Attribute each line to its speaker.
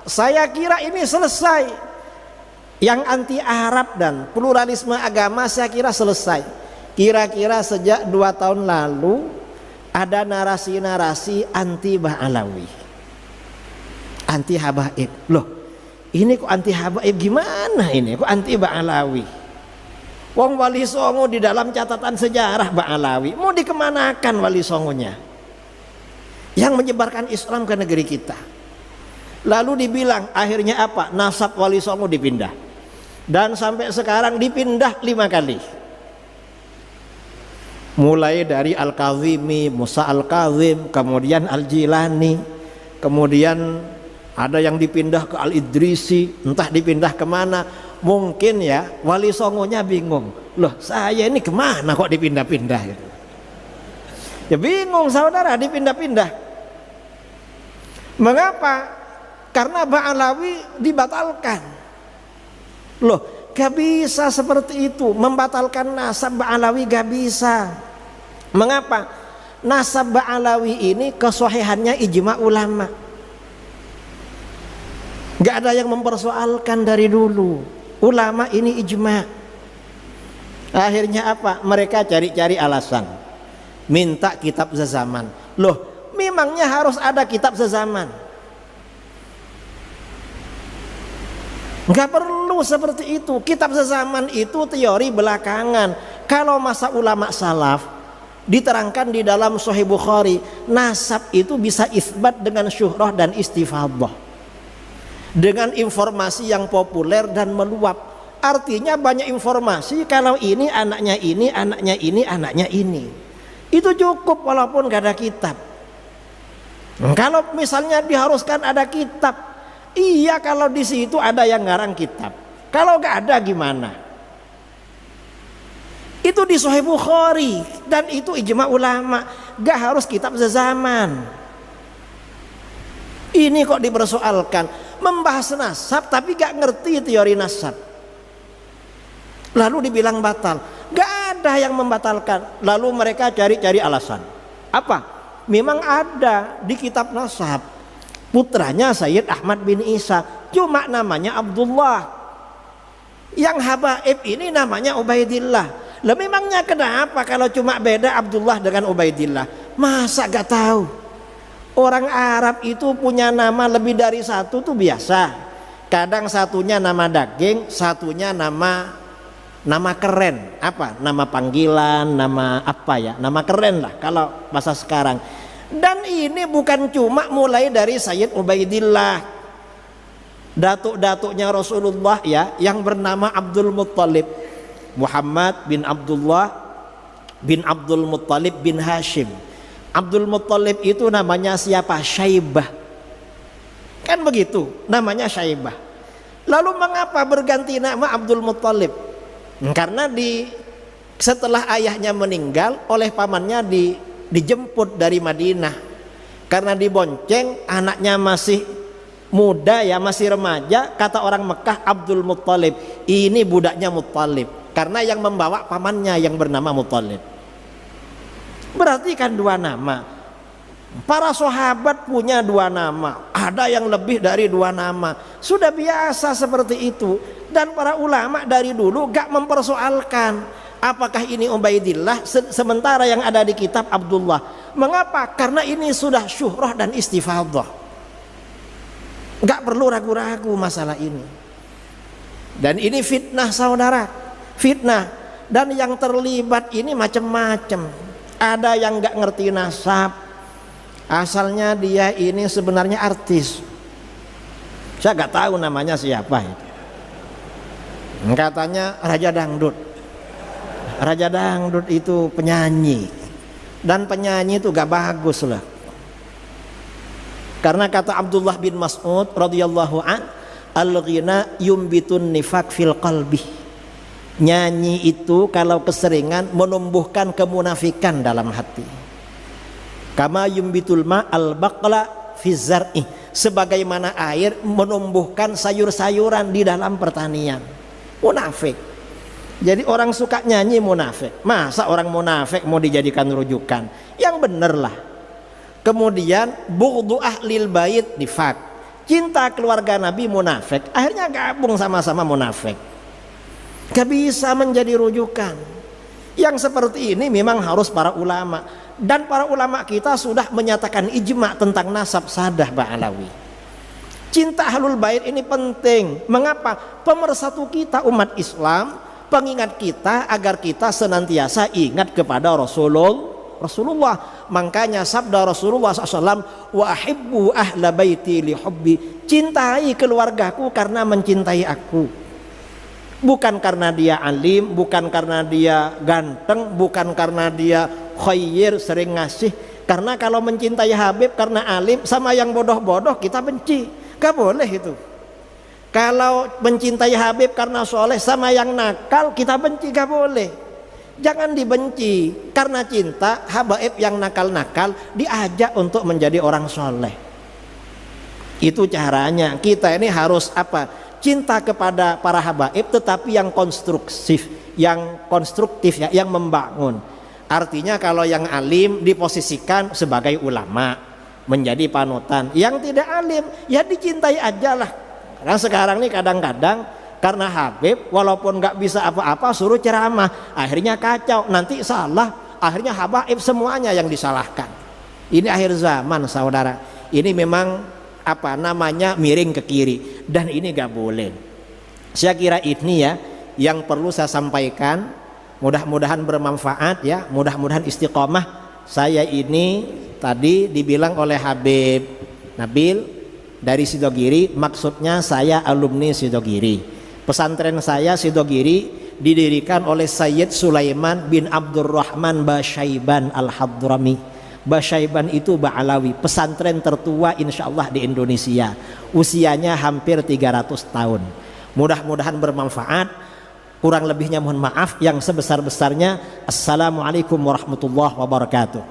Speaker 1: saya kira ini selesai. Yang anti Arab dan pluralisme agama saya kira selesai. Kira-kira sejak 2 tahun lalu ada narasi-narasi anti Ba'alawi, anti habaib. Loh, ini kok anti habaib, gimana ini kok anti Ba'alawi? Wong Wali Songo di dalam catatan sejarah Ba'alawi, mau dikemanakan Wali Songonya yang menyebarkan Islam ke negeri kita? Lalu dibilang akhirnya apa? Nasab Wali Songo dipindah, dan sampai sekarang dipindah 5 kali. Mulai dari Al-Kazimi, Musa Al-Kazim, kemudian Al-Jilani, kemudian ada yang dipindah ke Al-Idrisi, entah dipindah kemana. Mungkin ya Wali Songonya bingung, loh saya ini kemana kok dipindah-pindah gitu. Ya bingung saudara, dipindah-pindah. Mengapa? Karena Ba'alawi dibatalkan. Loh, gak bisa seperti itu, membatalkan nasab Ba'alawi gak bisa. Mengapa? Nasab Ba'alawi ini kesohihannya ijma ulama, gak ada yang mempersoalkan dari dulu. Ulama ini ijma. Akhirnya apa? Mereka cari-cari alasan, minta kitab sezaman. Loh, memangnya harus ada kitab sezaman? Gak perlu seperti itu. Kitab sezaman itu teori belakangan. Kalau masa ulama salaf diterangkan di dalam Sahih Bukhari, nasab itu bisa isbat dengan syuhrah dan istifadah, dengan informasi yang populer dan meluap. Artinya banyak informasi kalau ini anaknya ini, anaknya ini, anaknya ini. Itu cukup walaupun gak ada kitab. Kalau misalnya diharuskan ada kitab, iya kalau di situ ada yang ngarang kitab. Kalau gak ada gimana? Itu di Sahih Bukhari dan itu ijma ulama, gak harus kitab sezaman. Ini kok dipersoalkan, membahas nasab tapi gak ngerti teori nasab, lalu dibilang batal. Gak ada yang membatalkan. Lalu mereka cari-cari alasan. Apa? Memang ada di kitab nasab, putranya Sayyid Ahmad bin Isa, cuma namanya Abdullah. Yang habaib ini namanya Ubaidillah. Lah memangnya kenapa kalau cuma beda Abdullah dengan Ubaidillah? Masa gak tahu? Orang Arab itu punya nama lebih dari satu tuh biasa. Kadang satunya nama daging, satunya nama keren. Apa? Nama panggilan, nama apa ya? Nama keren lah kalau bahasa sekarang. Dan ini bukan cuma mulai dari Sayyid Ubaidillah. Datuk-datuknya Rasulullah ya, yang bernama Abdul Muttalib, Muhammad bin Abdullah bin Abdul Muttalib bin Hashim. Abdul Muttalib itu namanya siapa? Syaibah. Kan begitu, namanya Syaibah. Lalu mengapa berganti nama Abdul Muttalib? Karena setelah ayahnya meninggal, oleh pamannya dijemput dari Madinah. Karena dibonceng, anaknya masih muda ya, masih remaja. Kata orang Mekah, Abdul Muttalib, ini budaknya Muttalib. Karena yang membawa pamannya yang bernama Muttalib. Berarti kan 2 nama. Para sahabat punya 2 nama, ada yang lebih dari 2 nama. Sudah biasa seperti itu. Dan para ulama dari dulu gak mempersoalkan apakah ini Ubaidillah sementara yang ada di kitab Abdullah. Mengapa? Karena ini sudah syuhrah dan istifadah. Gak perlu ragu-ragu masalah ini. Dan ini fitnah saudara, fitnah. Dan yang terlibat ini macam-macam. Ada yang gak ngerti nasab, asalnya dia ini sebenarnya artis. Saya gak tahu namanya siapa itu. Katanya Raja Dangdut. Raja Dangdut itu penyanyi. Dan penyanyi itu gak bagus lah. Karena kata Abdullah bin Mas'ud radhiyallahu an, al-ghina yumbitun nifaq fil qalbi. Nyanyi itu kalau keseringan menumbuhkan kemunafikan dalam hati. Kama yumbitul ma al-baqla fi zar'i, sebagaimana air menumbuhkan sayur-sayuran di dalam pertanian. Munafik. Jadi orang suka nyanyi munafik. Masa orang munafik mau dijadikan rujukan? Yang bener lah. Kemudian bughdu ahlil bait nifaq, cinta keluarga Nabi munafik, akhirnya gabung sama-sama munafik. Gak bisa menjadi rujukan. Yang seperti ini memang harus para ulama, dan para ulama kita sudah menyatakan ijma tentang nasab sadah Ba'alawi. Cinta Ahlul Bait ini penting. Mengapa? Pemersatu kita umat Islam, pengingat kita agar kita senantiasa ingat kepada Rasulullah. Makanya sabda Rasulullah SAW, wa ahibbu ahla baiti li hubbi, cintai keluargaku karena mencintai aku. Bukan karena dia alim, bukan karena dia ganteng, bukan karena dia khair, sering ngasih. Karena kalau mencintai Habib karena alim, sama yang bodoh-bodoh kita benci. Gak boleh itu. Kalau mencintai Habib karena soleh, sama yang nakal kita benci, gak boleh. Jangan dibenci. Karena cinta, habaib yang nakal-nakal diajak untuk menjadi orang soleh. Itu caranya. Kita ini harus apa? Cinta kepada para habaib, tetapi yang konstruktif, ya, yang membangun. Artinya kalau yang alim diposisikan sebagai ulama, menjadi panutan. Yang tidak alim ya dicintai aja lah. Karena sekarang nih kadang-kadang karena Habib walaupun nggak bisa apa-apa suruh ceramah, akhirnya kacau, nanti salah, akhirnya habaib semuanya yang disalahkan. Ini akhir zaman saudara. Ini memang apa namanya miring ke kiri, dan ini gak boleh. Saya kira ini ya yang perlu saya sampaikan. Mudah-mudahan bermanfaat ya, mudah-mudahan istiqomah. Saya ini tadi dibilang oleh Habib Nabil dari Sidogiri, maksudnya saya alumni Sidogiri. Pesantren saya Sidogiri didirikan oleh Sayyid Sulaiman bin Abdurrahman Basyaiban Al-Hadrami. Basyaiban itu Ba'alawi, pesantren tertua insyaallah di Indonesia. Usianya hampir 300 tahun. Mudah-mudahan bermanfaat. Kurang lebihnya mohon maaf, yang sebesar-besarnya. Assalamualaikum warahmatullahi wabarakatuh.